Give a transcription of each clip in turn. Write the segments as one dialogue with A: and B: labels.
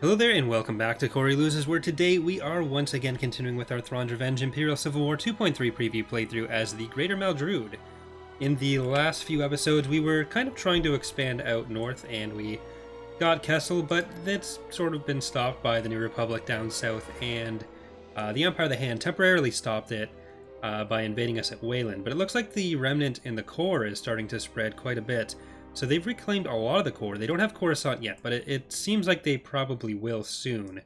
A: Hello there and welcome back to Corey Loses, where today we are once again continuing with our Thrawn's Revenge Imperial Civil War 2.3 preview playthrough as the Greater Maldrude. In the last few episodes we were kind of trying to expand out north and we got Kessel, but that's sort of been stopped by the New Republic down south, and the Empire of the Hand temporarily stopped it by invading us at Wayland. But it looks like the remnant in the core is starting to spread quite a bit. So they've reclaimed a lot of the core. They don't have Coruscant yet, but it seems like they probably will soon.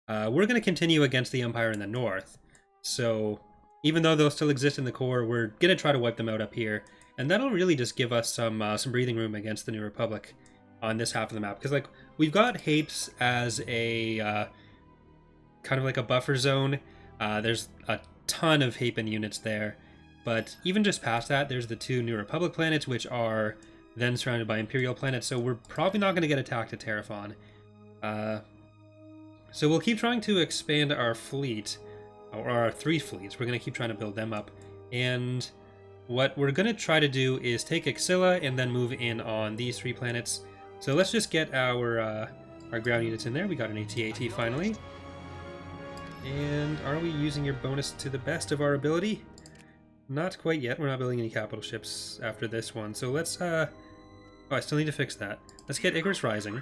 A: We're going to continue against the Empire in the north. So even though they'll still exist in the core, we're going to try to wipe them out up here. And that'll really just give us some breathing room against the New Republic on this half of the map. Because like we've got Hapes as a kind of like a buffer zone. There's a ton of Hapen units there. But even just past that, there's the two New Republic planets, which are then surrounded by Imperial planets, so we're probably not going to get attacked at Terraphon. So we'll keep trying to expand our fleet, or our three fleets. We're going to keep trying to build them up. And what we're going to try to do is take Axilla and then move in on these three planets. So let's just get our ground units in there. We got an AT-AT finally. And are we using your bonus to the best of our ability? Not quite yet. We're not building any capital ships after this one. So let's, oh, I still need to fix that. Let's get Icarus Rising.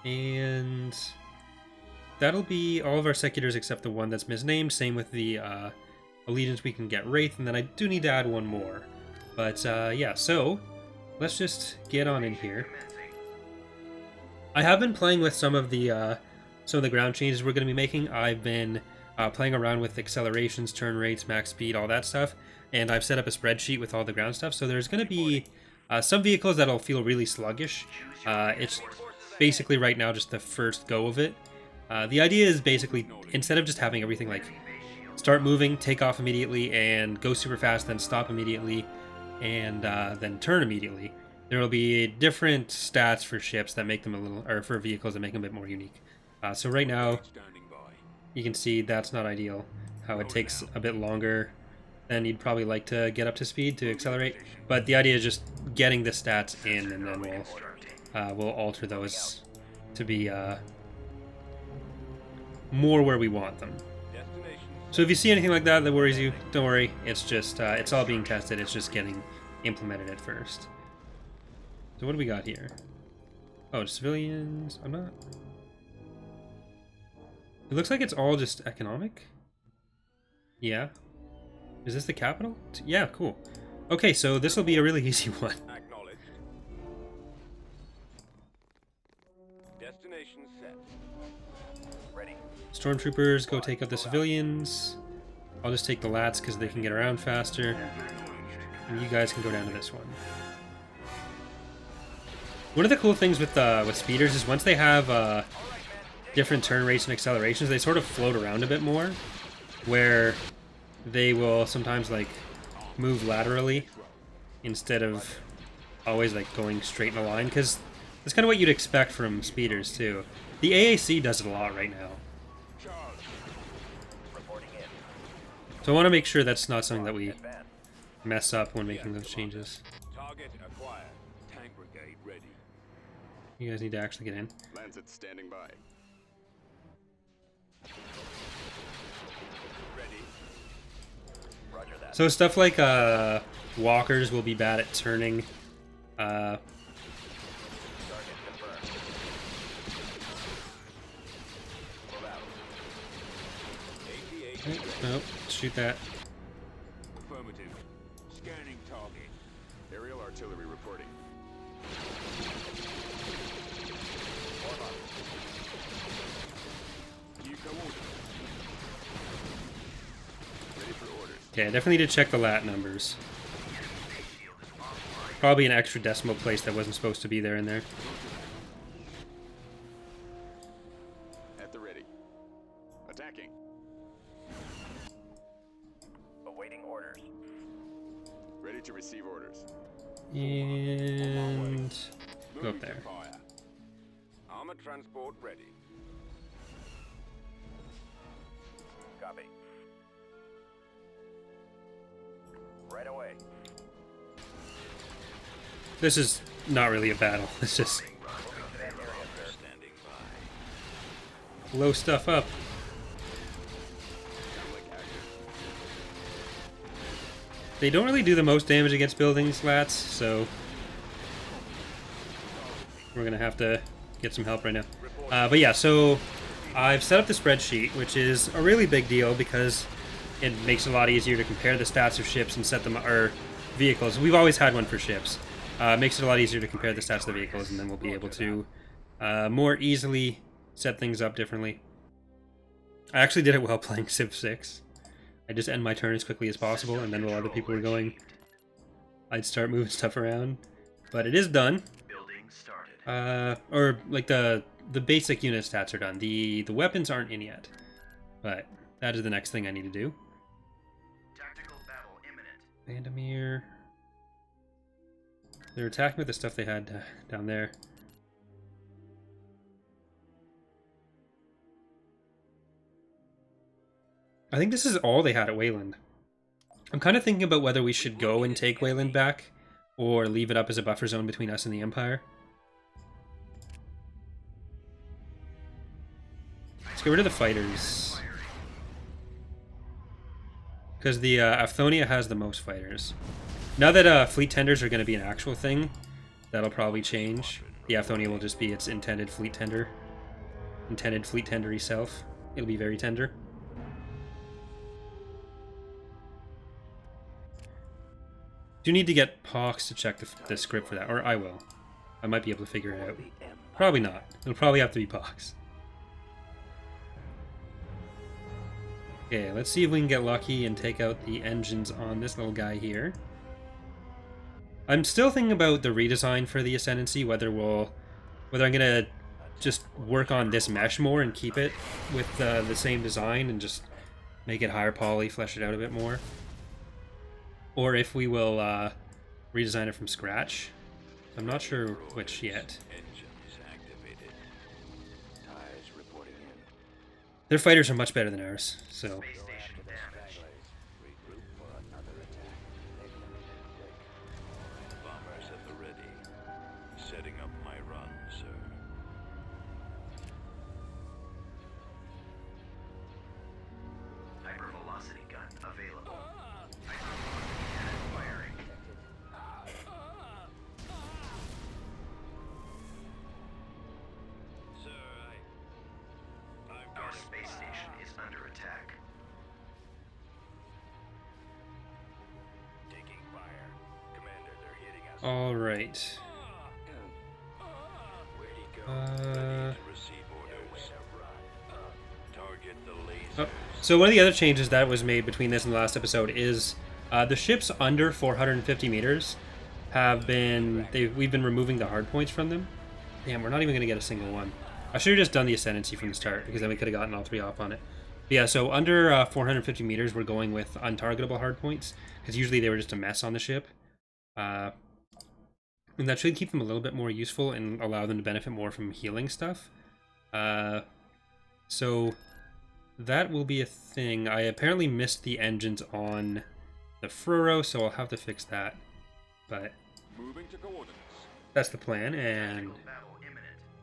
A: And that'll be all of our Secutors except the one that's misnamed. Same with the Allegiance, we can get Wraith. And then I do need to add one more. But yeah, so let's just get on in here. I have been playing with some of the ground changes we're going to be making. I've been playing around with accelerations, turn rates, max speed, all that stuff, and I've set up a spreadsheet with all the ground stuff. So there's going to be some vehicles that'll feel really sluggish. It's basically right now just the first go of it. The idea is basically, instead of just having everything like start moving, take off immediately, and go super fast, then stop immediately, and then turn immediately, there will be different stats for ships that make them a little, or for vehicles that make them a bit more unique. So right now, you can see that's not ideal, how it takes a bit longer than you'd probably like to get up to speed to accelerate. But the idea is just getting the stats in, and then we'll alter those to be more where we want them. So if you see anything like that that worries you, don't worry. It's just, it's all being tested. It's just getting implemented at first. So what do we got here? Oh, civilians. I'm not... It looks like it's all just economic. Yeah. Is this the capital? Yeah, cool. Okay, so this will be a really easy one.
B: Acknowledged. Destination set. Ready.
A: Stormtroopers, go take out the civilians. I'll just take the lats because they can get around faster. And you guys can go down to this one. One of the cool things with speeders is once they have different turn rates and accelerations, they sort of float around a bit more, where they will sometimes like move laterally instead of always like going straight in a line, because that's kind of what you'd expect from speeders too. The AAC does it a lot right now. So I want to make sure that's not something that we mess up when making those changes.
B: Target acquired. Tank brigade ready.
A: You guys need to actually get in.
B: Lancet standing by.
A: So stuff like walkers will be bad at turning. Oh, shoot that.
B: Affirmative. Scanning target. Aerial artillery reporting. Ready for orders.
A: Okay, I definitely need to check the lat numbers. Probably an extra decimal place that wasn't supposed to be there in there.
B: At the ready. Attacking. Awaiting orders. Ready to receive orders.
A: And go up there.
B: Armored transport ready. Copy. Right away.
A: This is not really a battle. It's just...
B: Standing by.
A: blow stuff up. They don't really do the most damage against buildings, lats, so we're gonna have to get some help right now. But yeah, so I've set up the spreadsheet, which is a really big deal because it makes it a lot easier to compare the stats of ships and set them, or vehicles. We've always had one for ships. It makes it a lot easier to compare the stats of the vehicles, and then we'll be able to more easily set things up differently. I actually did it while playing Civ 6. I just end my turn as quickly as possible, and then while other people were going, I'd start moving stuff around. But it is done. Or like the basic unit stats are done. The weapons aren't in yet, but that is the next thing I need to do.
C: Tactical battle imminent.
A: Vandermeer. They're attacking with the stuff they had down there. I think this is all they had at Wayland. I'm kind of thinking about whether we should go and take Wayland back, or leave it up as a buffer zone between us and the Empire. Let's get rid of the fighters. Because the Afthonia has the most fighters. Now that fleet tenders are going to be an actual thing, that'll probably change. The Afthonia will just be its intended fleet tender. Intended fleet tendery self. It'll be very tender. Do need to get Pox to check the script for that, or I will. I might be able to figure it out. Probably not. It'll probably have to be Pox. Okay, let's see if we can get lucky and take out the engines on this little guy here. I'm still thinking about the redesign for the Ascendancy, whether I'm gonna just work on this mesh more and keep it with the same design and just make it higher poly, flesh it out a bit more. Or if we will redesign it from scratch. I'm not sure which yet. Their fighters are much better than ours, so... All right. So one of the other changes that was made between this and the last episode is the ships under 450 meters have been... we've been removing the hard points from them. Damn, we're not even going to get a single one. I should have just done the Ascendancy from the start, because then we could have gotten all three off on it. But yeah, so under 450 meters, we're going with untargetable hard points, because usually they were just a mess on the ship. And that should keep them a little bit more useful and allow them to benefit more from healing stuff. So that will be a thing. I apparently missed the engines on the Furrow, so I'll have to fix that. But that's the plan. And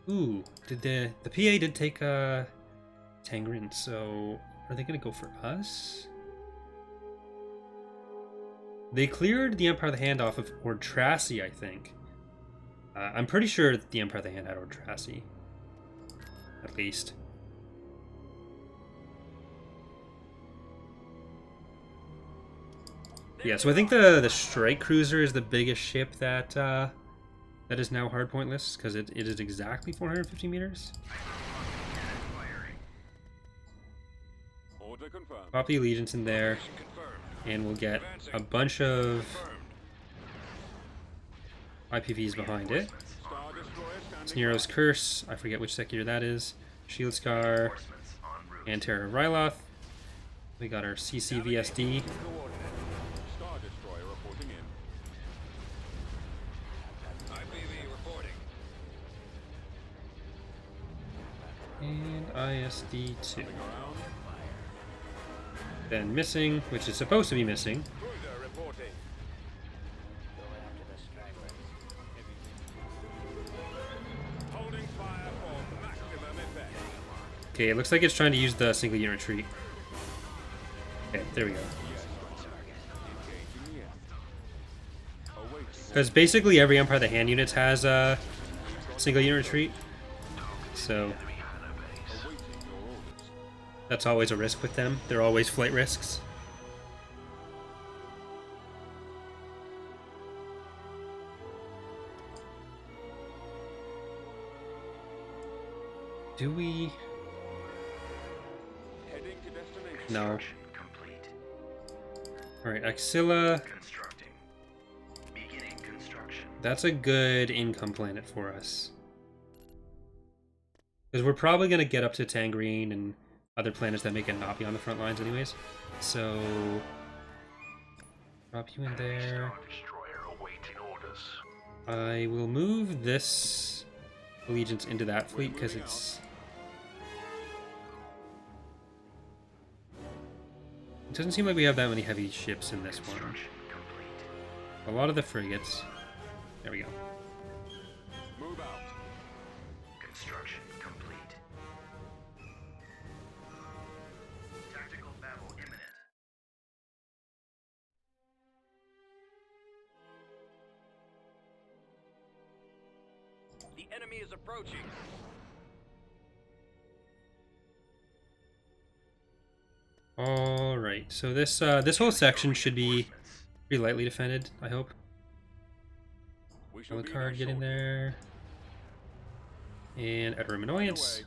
A: ooh, did the PA did take Tangren, so are they gonna go for us? They cleared the Empire of the Hand off of Ordrassi, I think. I'm pretty sure that the Empire of the Hand had Ordrassi. At least. Yeah, so I think the Strike Cruiser is the biggest ship that that is now hard pointless, because it is exactly 450 meters. Pop the Allegiance in there, and we'll get a bunch of IPVs behind it. It's Nero's Curse, I forget which sector that is. Shield Scar, and Terra Ryloth. We got our CCVSD. And ISD-2. Then missing, which is supposed to be missing. Okay, it looks like it's trying to use the single unit retreat. Okay, there we go. Because basically every Empire of the Hand units has a single unit retreat. So that's always a risk with them. They're always flight risks. Do we? No. Alright, Axilla. That's a good income planet for us. Because we're probably going to get up to Tangerine and other planets that make it not be on the front lines anyways. So, drop you in there. I will move this allegiance into that fleet because it's... It doesn't seem like we have that many heavy ships in this one. A lot of the frigates. There we go.
B: Move out.
C: Construction complete. Tactical battle imminent.
B: The enemy is approaching.
A: All right, so this whole section should be pretty lightly defended, I hope. Alucard, get in there. And at room annoyance.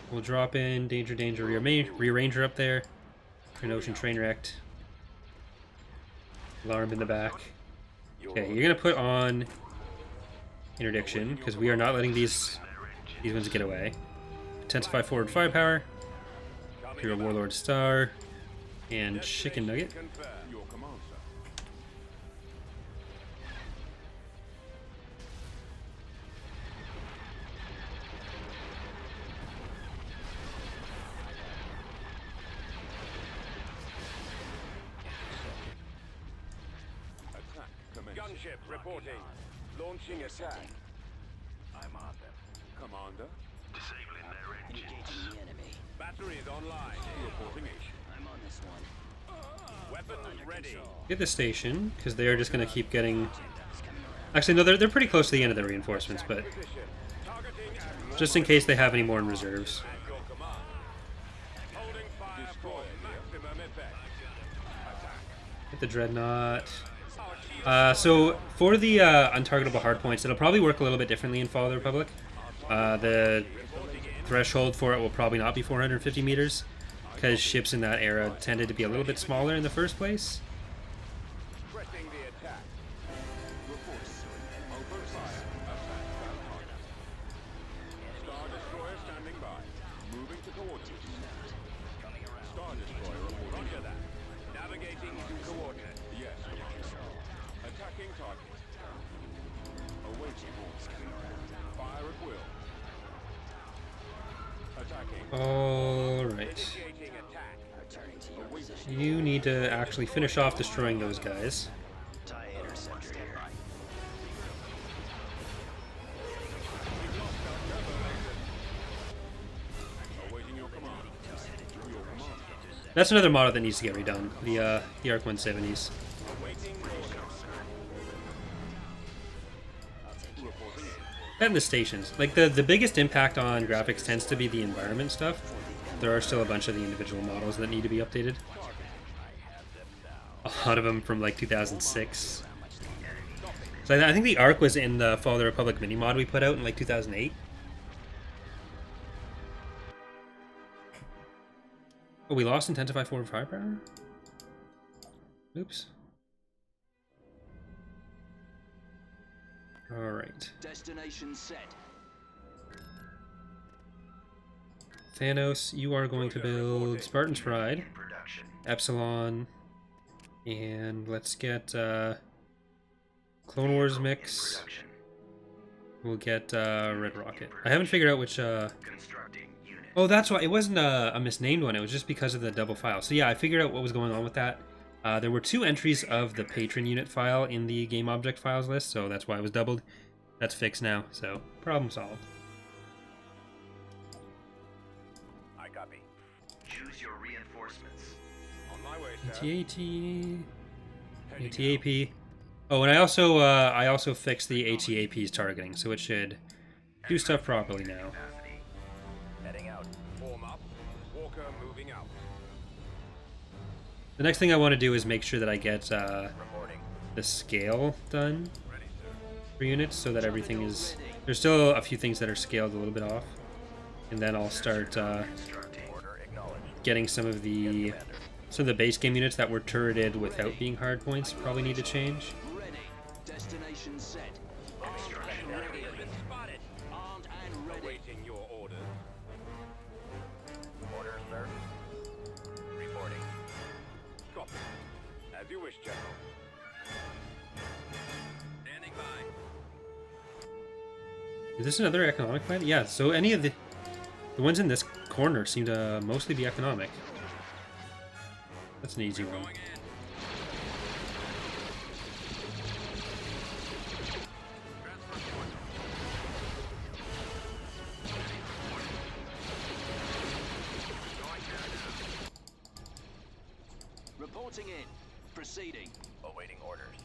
A: We'll drop in danger, danger, rearranger up there. An ocean train wrecked. Alarm in the back. Okay, you're gonna put on interdiction because we are not letting these ones get away. Intensify forward firepower. Hero Warlord Star and Chicken Nugget.
B: Gunship reporting. Launching attack. I'm on them. Commander. Disabling their engines. Engaging the enemy. Batteries online. Reporting H. I'm on this one. Weapons ready.
A: Get the station, because they are just going to keep getting... Actually, no, they're pretty close to the end of the reinforcements, but... Just in case they have any more in reserves. Get the Dreadnought. So, for the untargetable hardpoints, it'll probably work a little bit differently in Fall of the Republic. The threshold for it will probably not be 450 meters, because ships in that era tended to be a little bit smaller in the first place. Alright. You need to actually finish off destroying those guys. That's another model that needs to get redone. The ARC 170s. And the stations. Like, the biggest impact on graphics tends to be the environment stuff. There are still a bunch of the individual models that need to be updated. A lot of them from, like, 2006. So I think the ARC was in the Fall of the Republic mini-mod we put out in, like, 2008. Oh, we lost Intensify forward firepower? Oops. Alright.
D: Destination set.
A: Thanos, you are going to build Spartan's Pride, Epsilon, and let's get Clone Wars mix. We'll get Red Rocket. I haven't figured out which... Oh, that's why. It wasn't a misnamed one. It was just because of the double file. So yeah, I figured out what was going on with that. There were 2 entries of the patron unit file in the game object files list, so that's why it was doubled. That's fixed now, so problem solved. AT-AT. AT-AP. Oh, and I also fixed the AT-AP's targeting, so it should do stuff properly now.
B: Heading out. Form up. Walker moving out.
A: The next thing I want to do is make sure that I get
B: Reporting.
A: the scale done
B: Ready, sir.
A: for units, so that everything is... There's still a few things that are scaled a little bit off. And then I'll start
B: Order acknowledged.
A: getting some of the base game units that were turreted without being hard points probably need to change.
D: Ready. Destination set.
B: Construction ready. Has been spotted.
D: Armed and ready.
B: Awaiting your orders. Orders, sir. Reporting. Copy. As you wish, General. Standing by.
A: Is this another economic plan? Yeah, so any of the ones in this corner seem to mostly be economic. That's an easy one.
B: Going in.
D: Reporting in. Proceeding.
B: Awaiting orders.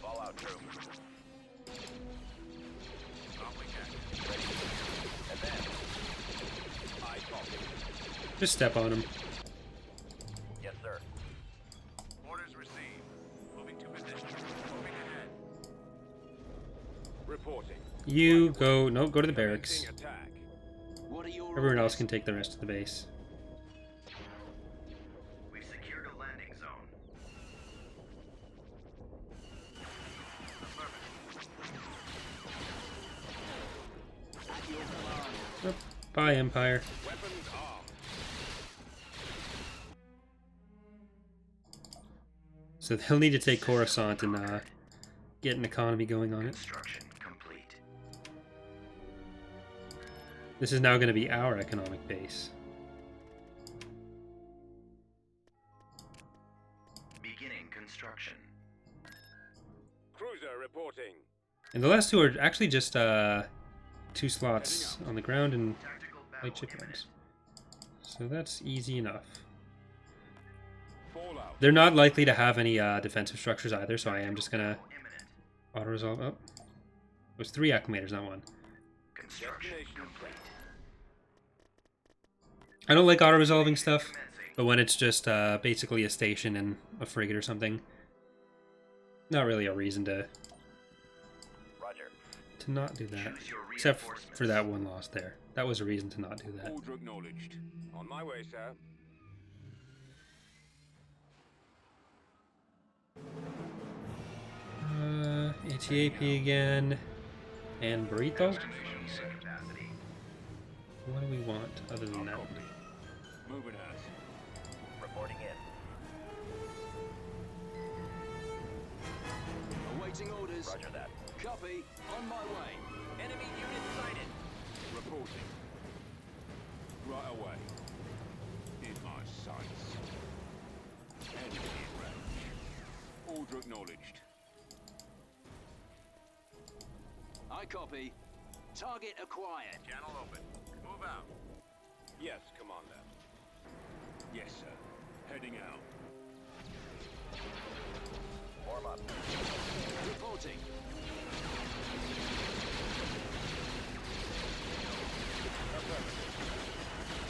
B: Fallout troops. And then, I copy.
A: Just step on them.
B: Yes, sir. Orders received. Moving to position. Moving ahead. Reporting.
A: You go... No, go to the barracks.
B: Commencing attack.
D: What are your
A: Everyone else
D: orders?
A: can take the rest of the base.
C: We've secured a landing zone.
D: At your command.
A: Oh, bye, Empire.
B: Weapons armed.
A: So they'll need to take Coruscant and get an economy going on it.
C: Construction complete.
A: This is now going to be our economic base.
C: Beginning construction.
B: Cruiser reporting.
A: And the last two are actually just 2 slots on the ground and
C: Tactical
A: light
C: battle
A: shipyards. So that's easy enough.
B: Fallout.
A: They're not likely to have any defensive structures either, so I am just going to
C: imminent.
A: auto-resolve. Oh, it was 3 acclimators, not 1.
C: Construction complete.
A: I don't like auto-resolving stuff, but when it's just basically a station and a frigate or something, not really a reason to
B: Roger.
A: not do that.
C: Choose your
A: Except
C: reinforcements.
A: for that one loss there. That was a reason to not do that.
B: Order acknowledged. On my way, sir.
A: ATAP again. And Burrito?
C: Capacity.
A: What do we want other than that?
B: Moving us. Reporting in.
D: Awaiting orders.
B: Roger that.
D: Copy. On my way.
B: Enemy unit sighted. Reporting. Right away. In our sights. Enemy in range. Order acknowledged.
D: I copy. Target acquired.
B: Channel open. Move out. Yes, Commander. Yes, sir. Heading out. Warm up.
D: Reporting.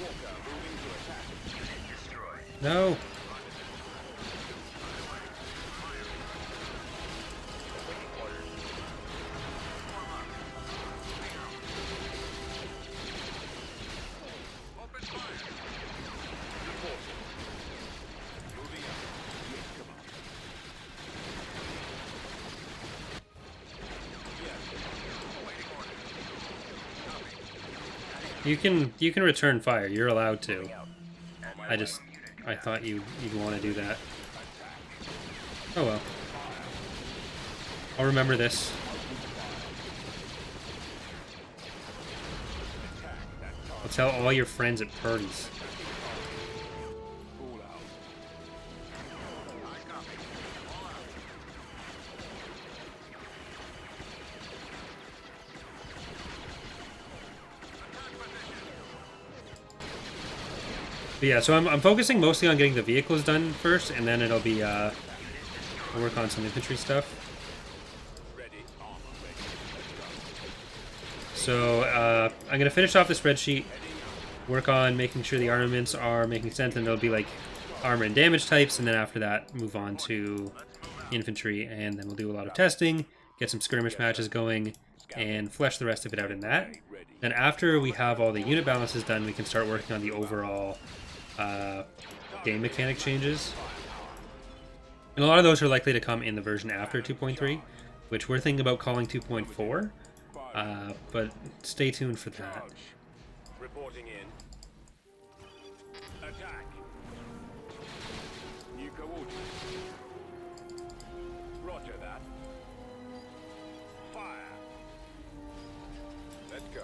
B: Walker moving to attack.
C: Unit destroyed.
A: No!
B: Waiting orders. Open fire. Reporting. Moving up. Yes, Commander. Yes. Waiting orders.
A: You can return fire. You're allowed to.
B: Moving out.
A: I thought you'd want to do that. Oh well. I'll remember this. I'll tell all your friends at parties.
B: All out. I copy. All out. Attack position.
A: But yeah, so I'm focusing mostly on getting the vehicles done first, and then it'll be we'll work on some infantry stuff. So I'm gonna finish off the spreadsheet, work on making sure the armaments are making sense, and it'll be like armor and damage types, and then after that move on to infantry, and then we'll do a lot of testing, get some skirmish matches going, and flesh the rest of it out in that. Then after we have all the unit balances done, we can start working on the overall game mechanic changes. And a lot of those are likely to come in the version after 2.3, which we're thinking about calling 2.4, but stay tuned for that.
B: Reporting in. Attack. New coordinates. Roger that. Fire. Let's go.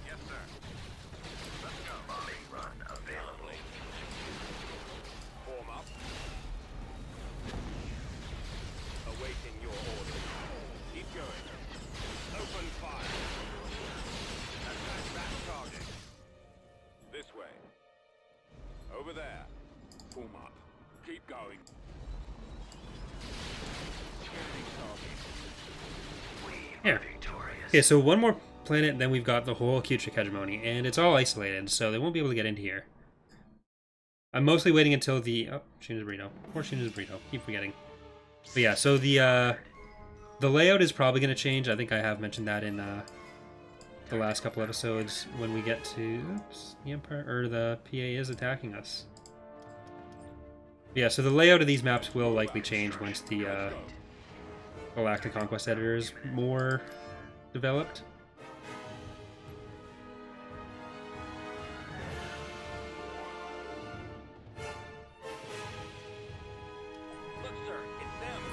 B: Yes, sir. Let's go.
C: Bombing run available.
B: Form up. Awaiting your orders. Keep going. Open fire. Attack that target. This way. Over there. Form up. Keep going.
A: Here. Okay, so one more planet, then we've got the whole Kuchik hegemony, and it's all isolated, so they won't be able to get into here. I'm mostly waiting until the... Oh, Sheena's burrito. Poor Sheena's burrito. Keep forgetting. But yeah, so the layout is probably going to change. I think I have mentioned that in the last couple episodes when we get to... Oops, the Empire, or the PA is attacking us. Yeah, so the layout of these maps will likely change once the Galactic Conquest editor is more developed.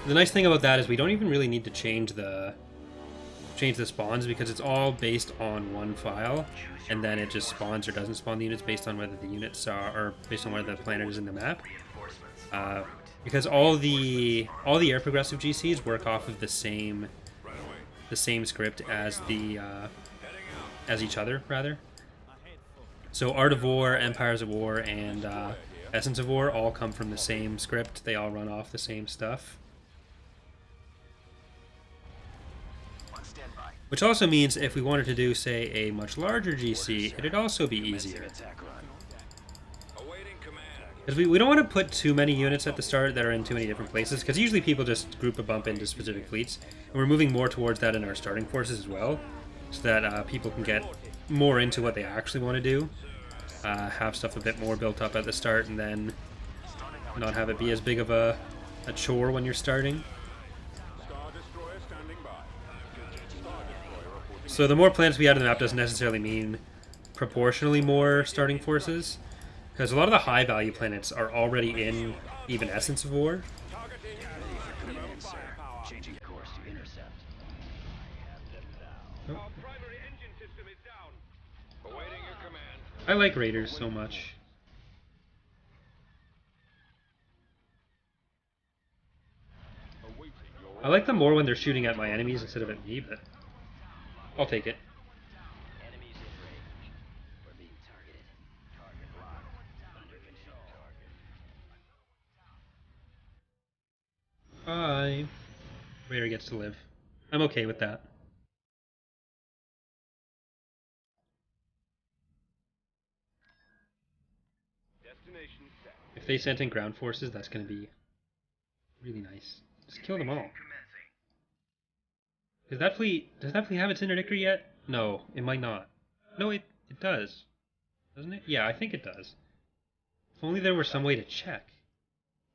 A: The nice thing about that is we don't even really need to change the spawns, because it's all based on one file, and then it just spawns or doesn't spawn the units based on whether the units are, or based on whether the planet is in the map. Because all the air progressive GCs work off of the same script as as each other, rather. So Art of War, Empires of War, and Essence of War all come from the same script. They all run off the same stuff. Which also means if we wanted to do, say, a much larger GC, it'd also be easier. Because we don't want to put too many units at the start that are in too many different places, because usually people just group a bump into specific fleets, and we're moving more towards that in our starting forces as well, so that people can get more into what they actually want to do, have stuff a bit more built up at the start, and then not have it be as big of a chore when you're starting. So the more planets we add to the map doesn't necessarily mean proportionally more starting forces, because a lot of the high value planets are already in even Essence of War.
D: Changing course to intercept.
B: Our primary engine system is down. Awaiting your command.
A: I like Raiders so much. I like them more when they're shooting at my enemies instead of at me, but I'll take it.
D: Enemies in range. We're being targeted. Target locked. Under control.
A: Bye. Raider gets to live. I'm okay with that.
B: Destination set.
A: If they sent in ground forces, that's going to be really nice. Just kill them all. Does that fleet have its interdictor yet? No, it might not. No, it does. Doesn't it? Yeah, I think it does. If only there were some way to check.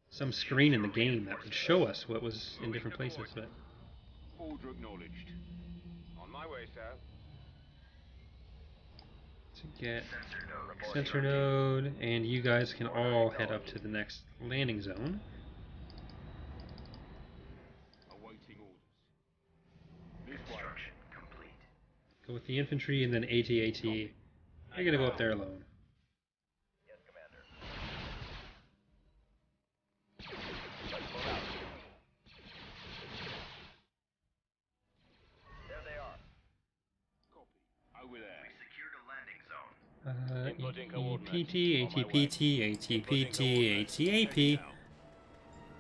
A: Some screen in the game that would show us what was in different places, but...
B: Order acknowledged. On my way, sir.
A: To get sensor node, and you guys can all head up to the next landing zone.
B: Awaiting orders.
C: Construction complete.
A: Go with the infantry, and then AT-AT. You're gonna go up there alone.
C: Yes, Commander. There they are.
B: Copy. Over there.
C: We secured a landing zone.
A: ATPT, ATPT, ATPT, ATAP.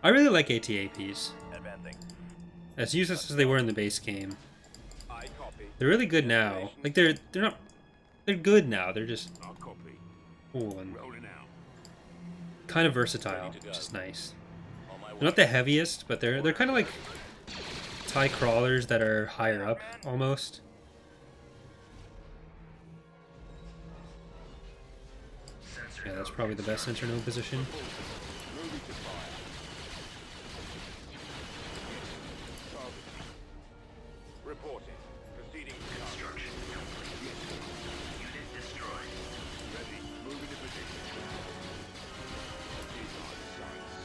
A: I really like ATAPs.
C: Advancing.
A: As useless as they were in the base game,
B: I copy.
A: they're really good now. Like they're not, they're good now. They're just
B: I'll copy.
A: cool and
B: Rolling out.
A: kind of versatile, which is nice.
B: On my
A: They're
B: way.
A: not the heaviest, but they're kind of like TIE crawlers that are higher up almost. Yeah, that's probably the best center node position.
B: Moving to fire. Target. Reporting. Proceeding to
C: Construction complete. Unit destroyed.
B: Ready. Moving to position. Design science.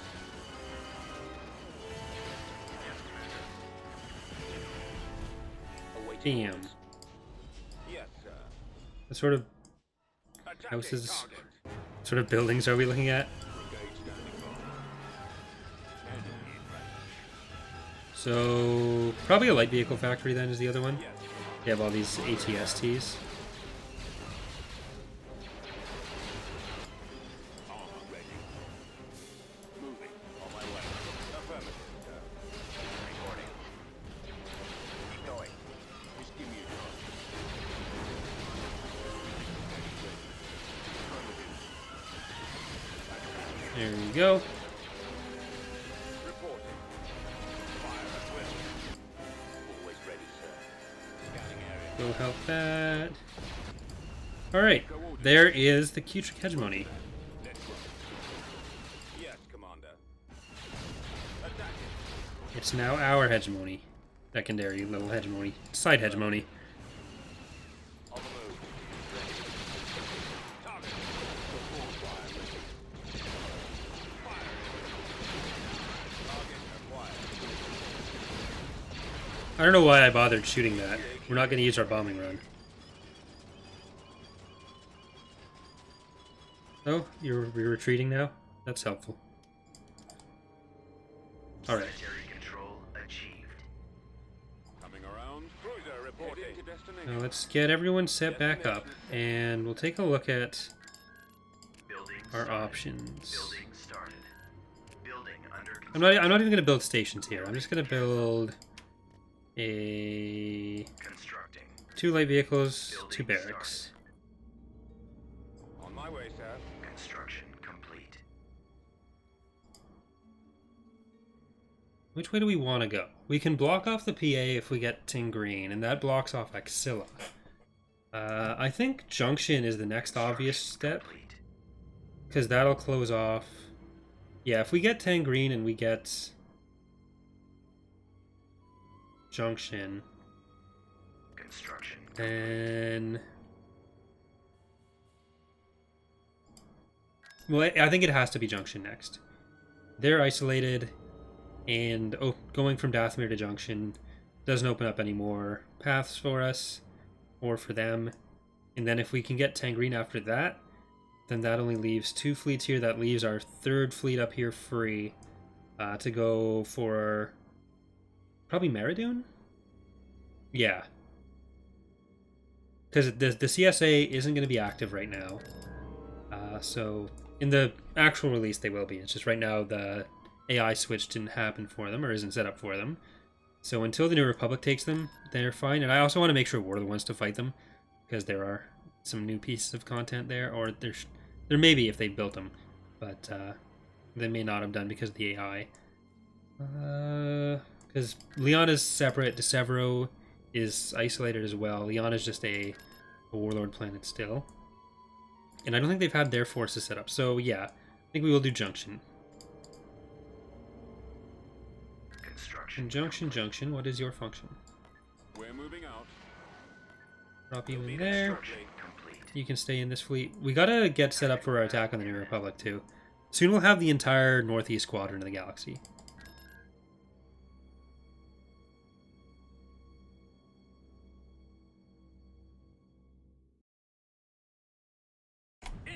B: Awaiting
A: Damn.
B: orders. Yes, sir.
A: What sort of
B: Attacking
A: houses,
B: target.
A: sort of buildings are we looking at?
B: Brigade standing by. Enemy in range.
A: So probably a light vehicle factory then is the other one.
B: Yes.
A: They have all these ATSTs.
B: Armor ready. Moving. On my way. Affirmative, sir.
C: Reporting. Keep going.
B: Just give me a chance.
A: There we go.
B: Reporting. Fire at will. Always ready, sir. Scanning area.
A: Go help that. Alright, there is the Cutric Hegemony.
B: Let's go. Yes, Commander. Attacking.
A: It's now our hegemony. Secondary little hegemony. Side hegemony.
B: On the move. Ready. Target. Full fire ready. Fire. Target acquired.
A: I don't know why I bothered shooting that. We're not going to use our bombing run. Oh, you're retreating now? That's helpful. Alright.
C: Planetary control achieved.
B: Coming around. Cruiser reporting. Heading to destination.
A: Now let's get everyone set back up, and we'll take a look at
C: Building
A: our
C: started.
A: options.
C: Building started. Building under
A: I'm not even going to build stations here. I'm just going to build a
C: constructing.
A: 2 light vehicles, 2 barracks.
B: On my way, sir.
C: Construction complete.
A: Which way do we want to go? We can block off the PA if we get Ting Green, and that blocks off Axilla. I think Junction is the next obvious step,
C: Complete.
A: because that'll close off. Yeah, if we get Tang Green and we get Junction,
C: Construction.
A: then... Well, I think it has to be Junction next. They're isolated, and going from Dathomir to Junction doesn't open up any more paths for us, or for them. And then if we can get Tangreen after that, then that only leaves 2 fleets here. That leaves our 3rd fleet up here free to go for probably Meridoon? Yeah. Because the CSA isn't going to be active right now. So in the actual release they will be. It's just right now the AI switch didn't happen for them, or isn't set up for them. So until the New Republic takes them, they're fine. And I also want to make sure we're the ones to fight them, because there are some new pieces of content there, or there may be if they built them, but they may not have done because of the AI. Because Leon is separate, DeSevero is isolated as well. Leon is just a warlord planet still. And I don't think they've had their forces set up. So yeah, I think we will do Junction.
C: Construction.
A: And Junction, what is your function?
B: We're moving out.
A: Drop you in there.
C: Construction complete.
A: You can stay in this fleet. We gotta get set up for our attack on the New Republic too. Soon we'll have the entire Northeast Squadron of the galaxy.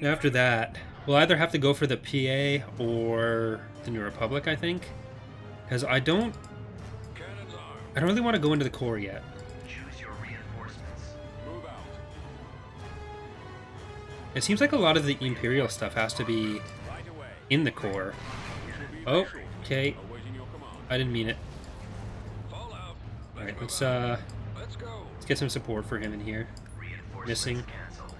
A: After that, we'll either have to go for the PA or the New Republic, I think. Because I don't
B: Cannons armed.
A: really want to go into the core yet.
C: Choose your reinforcements.
B: Move out.
A: It seems like a lot of the Imperial stuff has to be
B: Right away.
A: in the core. Oh, okay.
B: Awaiting your command.
A: I didn't mean it.
B: Fall out.
A: Alright,
B: Let's go.
A: let's get some support for him in here.
C: Reinforcements
A: Missing.
C: canceled.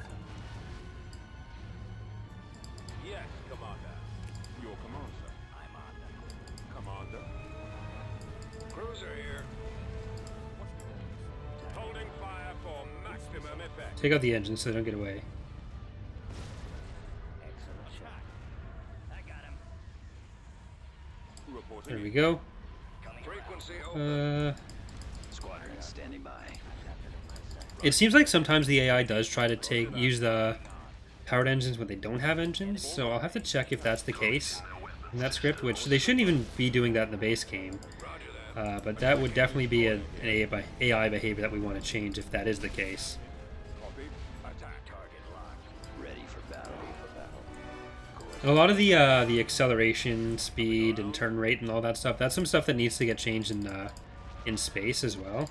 B: Yes, Commander. Your command, sir. I'm on them. Commander. Cruiser here. Holding fire for maximum effect.
A: Take out the engine so they don't get away.
D: Excellent shot. I got him.
B: Reporting.
A: There we go.
B: Frequency open.
D: Squadron standing by.
A: It seems like sometimes the AI does try to use the powered engines when they don't have engines, so I'll have to check if that's the case in that script, which they shouldn't even be doing that in the base game. But that would definitely be an AI behavior that we want to change if that is the case.
B: Copy. Attack.
D: Target locked. Ready for battle.
A: And a lot of the acceleration, speed, and turn rate and all that stuff, that's some stuff that needs to get changed in space as well.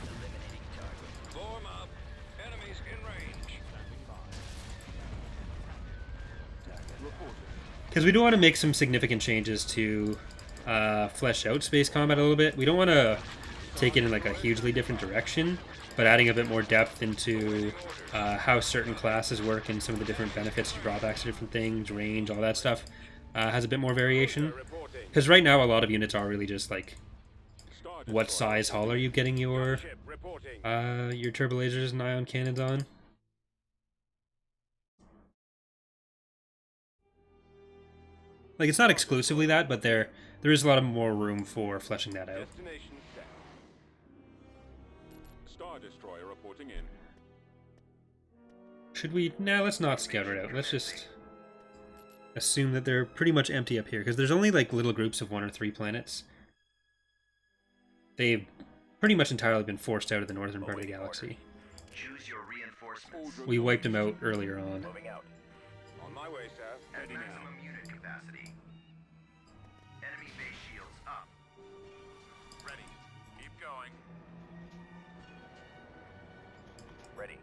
D: Eliminating target.
B: Form up. Enemies in range. Reporting.
A: Because we do want to make some significant changes to flesh out space combat a little bit. We don't want to take it in like a hugely different direction, but adding a bit more depth into how certain classes work and some of the different benefits, drawbacks to different things, range, all that stuff has a bit more variation.
B: Reporting.
A: Because right now a lot of units are really just like,
B: Star
A: what
B: Destroyer.
A: size hull are you getting your
B: Ship reporting.
A: turbo lasers and ion cannons on? Like, it's not exclusively that, but there is a lot of more room for fleshing that out.
B: Destination set. Star Destroyer reporting in.
A: Should we? Nah, let's not scout it out. Let's just assume that they're pretty much empty up here, because there's only like little groups of 1 or 3 planets. They've pretty much entirely been forced out of the northern part of the galaxy.
C: Choose your reinforcements.
A: We wiped them out earlier on.
B: Moving out. On my way, sir.
C: At
B: Heading out.
C: maximum unit capacity. Enemy base shields up.
B: Ready. Keep going. Ready.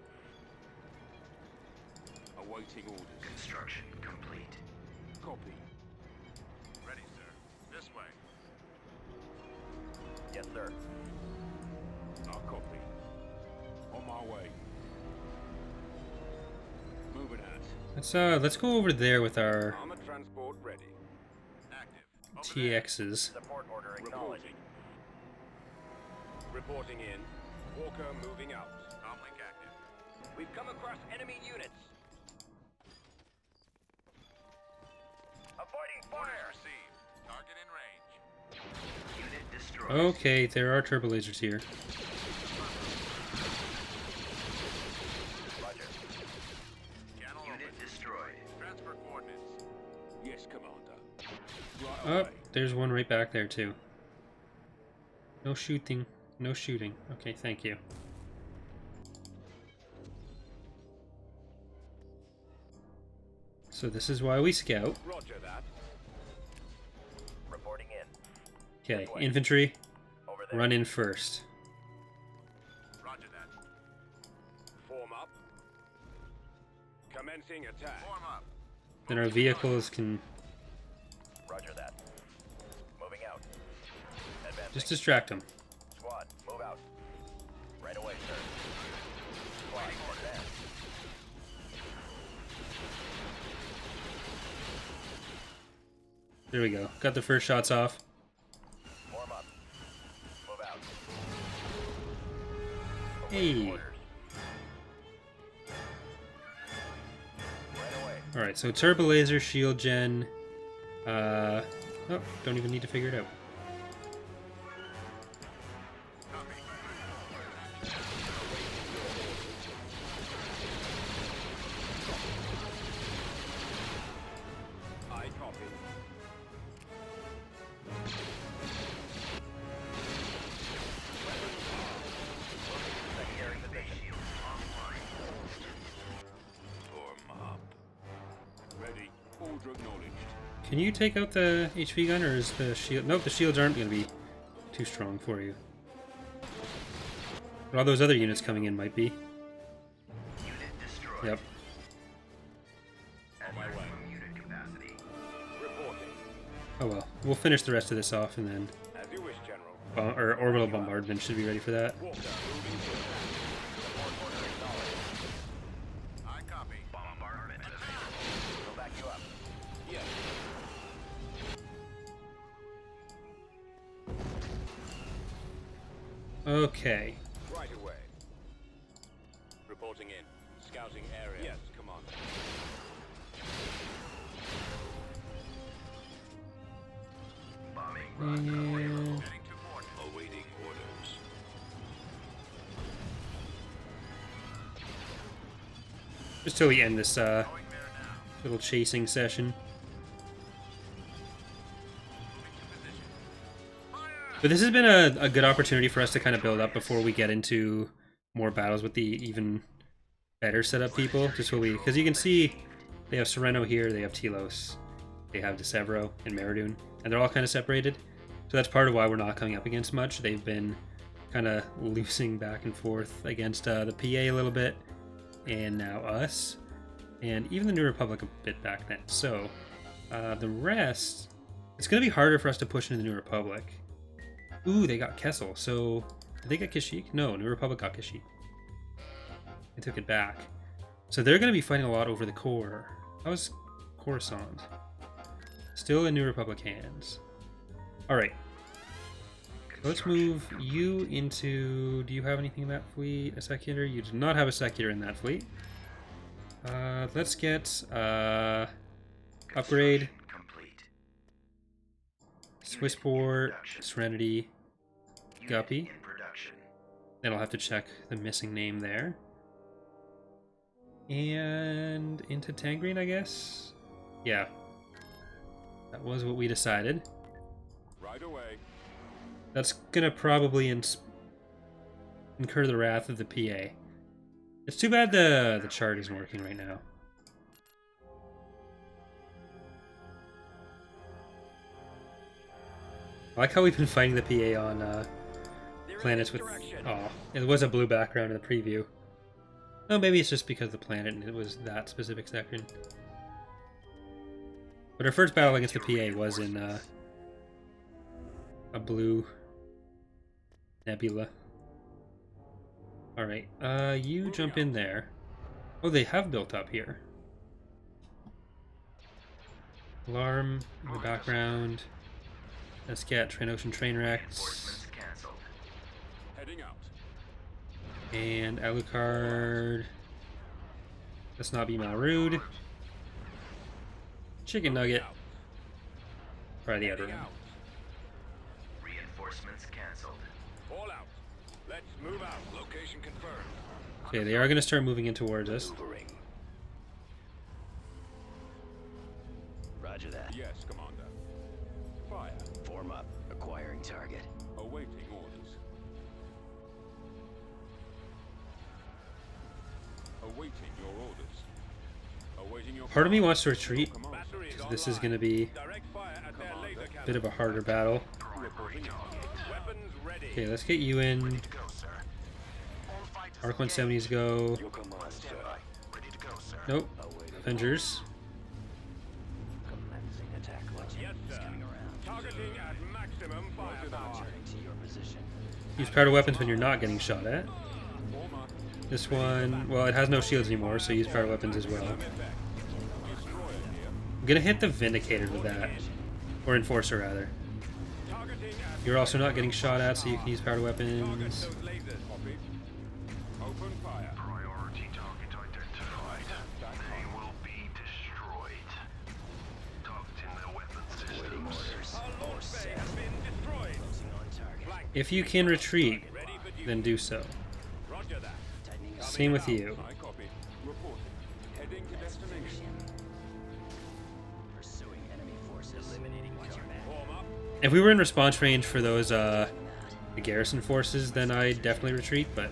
B: Awaiting orders.
C: Construction complete.
B: Copy. Ready, sir. This way. Yes, sir. I'll copy. On my way. Moving out.
A: Let's go over there with our
B: Armor transport ready. Active. Over
A: TXs.
B: Support order acknowledged. Reporting in. Walker moving out. Comlink active. We've come across enemy units. Avoiding fire. Received. Target in range.
C: Unit destroyed.
A: Okay, there are turbo lasers here.
B: Roger. Channel
C: Unit
B: open.
C: destroyed.
B: Transfer coordinates. Yes, Commander. Right
A: Oh,
B: away.
A: there's one right back there too. No shooting. No shooting. Okay, thank you. So this is why we scout.
B: Roger that. Reporting in.
A: Okay, infantry,
B: Over there.
A: run in first.
B: Roger that. Form up. Commencing attack. Form up.
A: Then our vehicles can
B: Roger that. Moving out. Advancing.
A: just distract them.
B: Squad, move out. Right away, sir. Squad, advance.
A: There we go. Got the first shots off.
B: Form up. Move out.
A: Hey.
B: Orders. Right away.
A: Alright, so turbo laser, shield gen. Oh, don't even need to figure it out.
B: I copy. Securing the base shield. Form up. Ready. Order acknowledged.
A: Can you take out the HV gun, or is the shield... Nope, the shields aren't going to be too strong for you. But all those other units coming in might be.
C: Unit destroyed.
A: Yep. Oh well, we'll finish the rest of this off, and then
B: As you wish, General.
A: or orbital bombardment should be ready for that.
B: Walker, moving to I copy. Bombardment. We'll back you up. Yes.
A: Okay.
B: Right away. Reporting in. Scouting area. Yes, Commander.
C: Bombing
A: And
B: Heading to port. Awaiting orders.
A: just till we end this little chasing session. But this has been a good opportunity for us to kind of build up before we get into more battles with the even better setup people. Just so because you can see they have Sereno here, they have Telos, they have DeSevero and Meridoon, and they're all kind of separated. So that's part of why we're not coming up against much. They've been kind of loosing back and forth against the PA a little bit, and now us, and even the New Republic a bit back then. So the rest, it's going to be harder for us to push into the New Republic. Ooh, they got Kessel. So, did they get Kashyyyk? No, New Republic got Kashyyyk. They took it back. So they're going to be fighting a lot over the core. That was Coruscant. Still in New Republic hands. Alright. So let's move you into... Do you have anything in that fleet? A Secular? You do not have a Secular in that fleet. Let's get... upgrade.
C: complete.
A: Swissport, Serenity, Guppy.
C: In production.
A: Then I'll have to check the missing name there. And into Tangrene, I guess? Yeah. That was what we decided.
B: Right away.
A: That's gonna probably incur the wrath of the PA. It's too bad the chart isn't working right now. I like how we've been fighting the PA on planets with... Oh, it was a blue background in the preview. Oh, maybe it's just because the planet and it was that specific section. But our first battle against the PA was in a blue nebula. Alright, you jump in there. Oh, they have built up here. Alarm in the background. Let's get Tranocean train wrecks.
C: Reinforcements canceled.
B: Heading out.
A: And Alucard. Let's not be Malrude. Chicken Nugget. Probably the other
B: Heading
A: one.
B: out.
C: Reinforcements canceled.
B: All out. Let's move out. Location confirmed.
A: Okay, they are going to start moving in towards us.
B: Maneuvering.
D: Roger that.
B: Yes, Commander. Fire.
D: Form up. Acquiring target.
B: Awaiting orders. Awaiting your orders. Awaiting your
A: Part of me wants to retreat.
B: Battery is
A: This is
B: online.
A: going to be
B: Direct fire at their laser
A: a
B: cannon.
A: bit of a harder battle.
B: Reporting in. Weapons ready.
A: Okay, let's get you in.
C: Go, sir.
A: Arc 170s go.
B: Your command, sir.
C: Ready to go, sir.
A: Nope. Avengers.
D: Commencing attack. Watch
B: Yes, sir.
D: coming around.
B: Targeting at maximum firepower.
D: Turning to your position.
A: Use powder weapons when you're not getting shot at.
B: Former.
A: This one, well, it has no shields anymore, so use powder weapons as well.
B: Effect. Destroyer here.
A: I'm gonna hit the Vindicator with that. Or Enforcer, rather.
B: Targeting at
A: You're also not getting shot at, so you can use powder
B: target
A: weapons.
B: those lasers. Copy. Open fire.
C: Priority target identified. They will be destroyed. Targeting their weapon
D: Waiting
C: systems.
D: orders.
B: Our
D: All
B: launch bay
D: set.
B: has been destroyed.
D: Closing on target.
B: Flank.
A: If you can retreat,
B: Ready for duty.
A: then do so.
B: Roger that.
D: Tightening up.
A: Same with you.
B: I copy. Reporting. Heading to destination.
D: Pursuing enemy forces. Eliminating target.
B: Form up.
A: If we were in response range for those the garrison forces, then I'd definitely retreat, but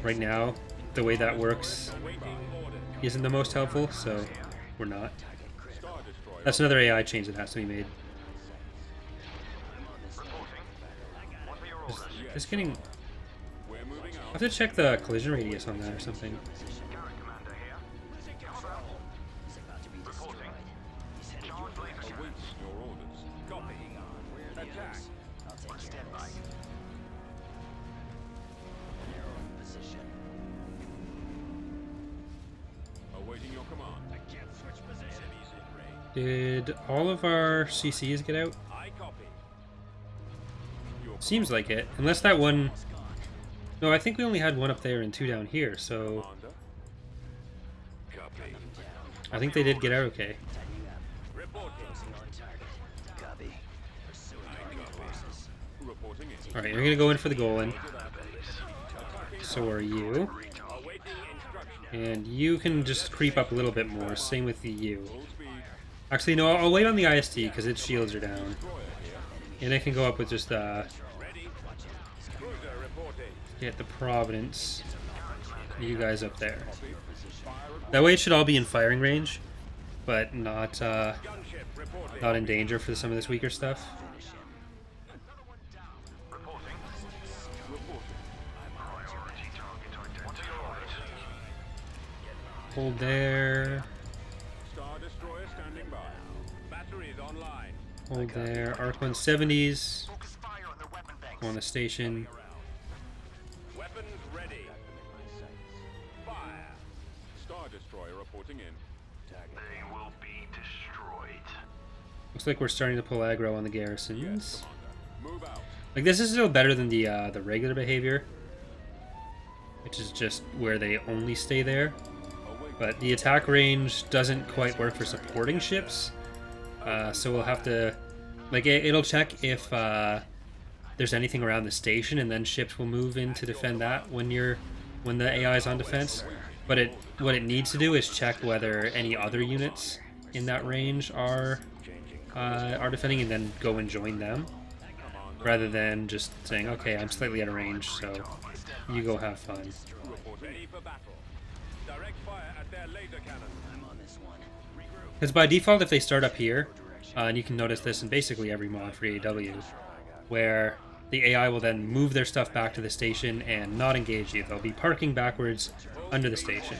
A: right now, the way that works
B: Awaiting orders.
A: isn't the most helpful, so we're not.
D: Target critical.
B: Star destroyer.
A: That's another AI change that has to be made.
D: I'm on this one.
C: What are your orders?
A: Just getting...
B: We're moving
A: I
B: out.
A: have to check the collision radius on that or something.
D: Position.
C: Garrett Commander here.
D: Losing control. He's about to be destroyed. He's headed your direction.
B: Awaiting your orders. Copy. Attack.
D: I'll take care of this. Narrowing position.
B: Awaiting your command. I can't switch position. Enemies in range.
A: Did all of our CCs get out?
B: I copy. Your
A: Seems like it. Unless that one... No, I think we only had one up there and two down here, so...
B: commander. Copy.
A: I think they did get out okay.
D: Tightening up.
B: Reporting.
D: Closing on target. Copy. Pursuing target forces.
B: Reporting in.
A: Alright, you're gonna go in for the goal in.
B: Attacking.
A: So are you.
B: Awaiting instruction.
A: And you can just creep up a little bit more. Same with the you.
B: Full speed.
A: Actually, no, I'll wait on the IST because its shields are down.
B: Destroyer here.
A: And I can go up with just,
B: Ready. Cruiser reporting.
A: get the Providence. You guys up there.
B: Fire at
A: That way it should all be in firing range, but not,
B: gunship reporting.
A: not in danger for some of this weaker stuff. Hold there.
B: Star destroyer standing by. Batteries online.
A: Hold there. Arc 170s. Go on the station.
B: Weapons ready. Fire. Star destroyer reporting in.
C: They will be destroyed.
A: Looks like we're starting to pull aggro on the
B: Yes,
A: garrisons.
B: commander. Move out.
A: Like, this is still better than the regular behavior, which is just where they only stay there. But the attack range doesn't quite work for supporting ships, so we'll have to, like, it'll check if there's anything around the station, and then ships will move in to defend that when the AI is on defense. But what it needs to do is check whether any other units in that range are defending, and then go and join them, rather than just saying, okay, I'm slightly out of range, so you go have fun.
B: Ready for battle. Direct fire at their laser cannon.
D: I'm on this one. Regroup.
A: Because by default, if they start up here, and you can notice this in basically every mod for AEW, where the AI will then move their stuff back to the station and not engage you. They'll be parking backwards under the station.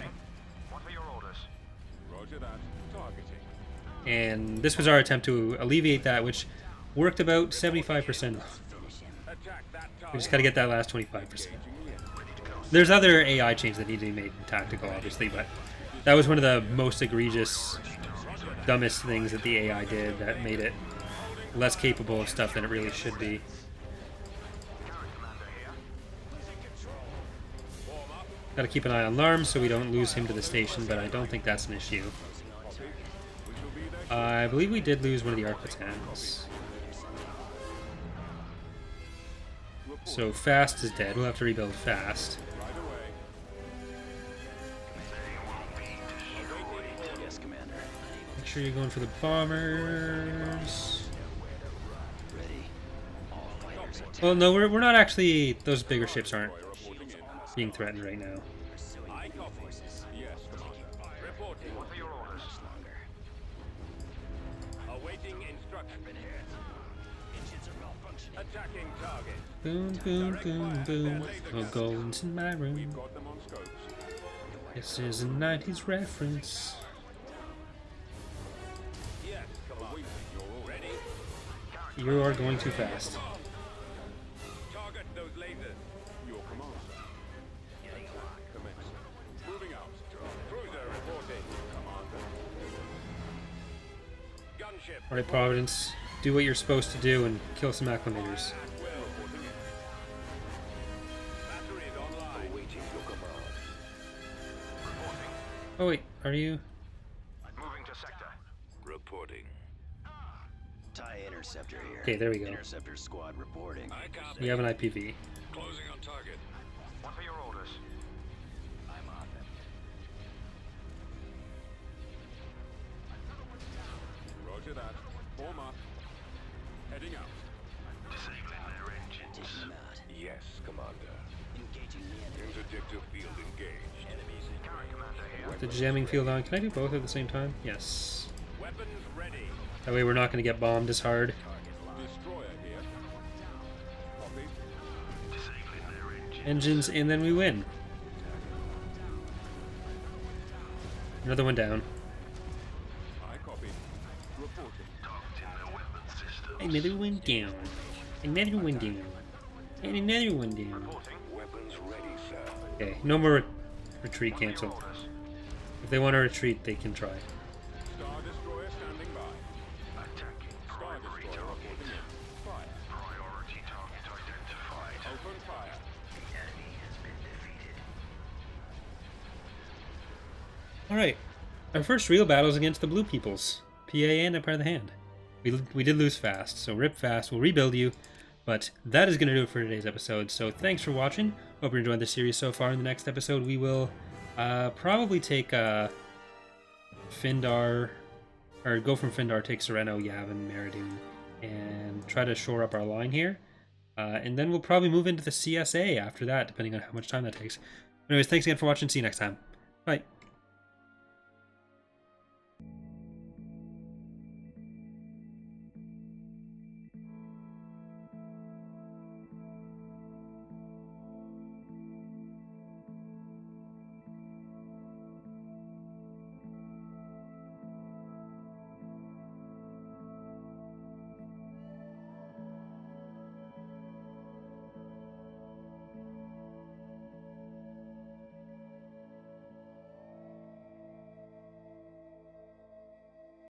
C: What are your orders?
B: Roger that. Targeting.
A: And this was our attempt to alleviate that, which worked about 75%.
B: Attack that
A: We
B: target.
A: just gotta get that last 25%. There's other AI changes that need to be made in tactical, obviously, but that was one of the most egregious, dumbest things that the AI did that made it less capable of stuff than it really should be. Gotta keep an eye on Larm so we don't lose him to the station, but I don't think that's an issue. I believe we did lose one of the Arc-Batans. So Fast is dead. We'll have to rebuild Fast.
B: Right away.
D: Yes, Commander.
A: Make sure you're going for the bombers.
D: Ready. All fighters attack.
A: Well, no, we're not actually... Those bigger ships aren't being threatened right now.
D: Pursuing
B: I
D: target
B: copy.
D: forces.
B: Yes, commander. Reporting.
C: What are your orders?
D: Longer.
B: Awaiting instruction.
D: Engines are malfunctioning.
B: Attacking target.
A: Boom, boom, boom, boom. I'll go into my room.
B: We've got them on scopes.
A: This is a 90s reference.
B: Yes, commander. You're ready.
A: You are going too fast.
B: Target those lasers. Your command, sir. Commence. Moving out. Cruiser reporting. Commander. Gunship.
A: Alright, Providence. Do what you're supposed to do and kill some acclimators.
B: Well, reporting in. Batteries online. Awaiting your command.
A: Oh wait, are you?
C: Moving to sector.
B: Reporting.
D: TIE interceptor here.
A: Okay, there we go.
D: Interceptor squad reporting.
B: I copy.
A: We have an IPV.
B: Closing on target.
C: What are your orders?
D: I'm on them.
B: Roger that. Form up. Heading out.
C: Disabling their engines.
D: Taking them out.
B: Yes, Commander.
D: Engaging the enemy.
B: Interdictive field engaged. Enemies in
C: Current commander here.
A: The jamming field on. Can I do both at the same time? Yes.
B: Weapons ready.
A: That way we're not going to get bombed as hard.
B: Destroyer here. Copy.
C: Disabling their engines.
A: Engines, and then we win. Another one down.
B: I copy. Reporting.
C: Targeting their weapon system.
A: Another one down. Another one down. And another one down.
B: Weapons ready, sir.
A: Okay, no more retreat cancel. If they want to retreat, they can try.
B: Star Destroyer standing by.
C: Attacking
B: Star
C: primary
B: Destroyer
C: target.
B: reporting in. Fire.
C: Priority target identified.
B: Open fire.
C: The enemy has been defeated.
A: Alright, our first real battle is against the Blue Peoples. PA and Empire of the Hand. We did lose fast, so rip fast, we'll rebuild you. But that is going to do it for today's episode, so thanks for watching. Hope you're enjoying the series so far. In the next episode, we will probably take Findar, or go from Findar, take Sereno, Yavin, Meridim, and try to shore up our line here. And then we'll probably move into the CSA after that, depending on how much time that takes. Anyways, thanks again for watching. See you next time. Bye.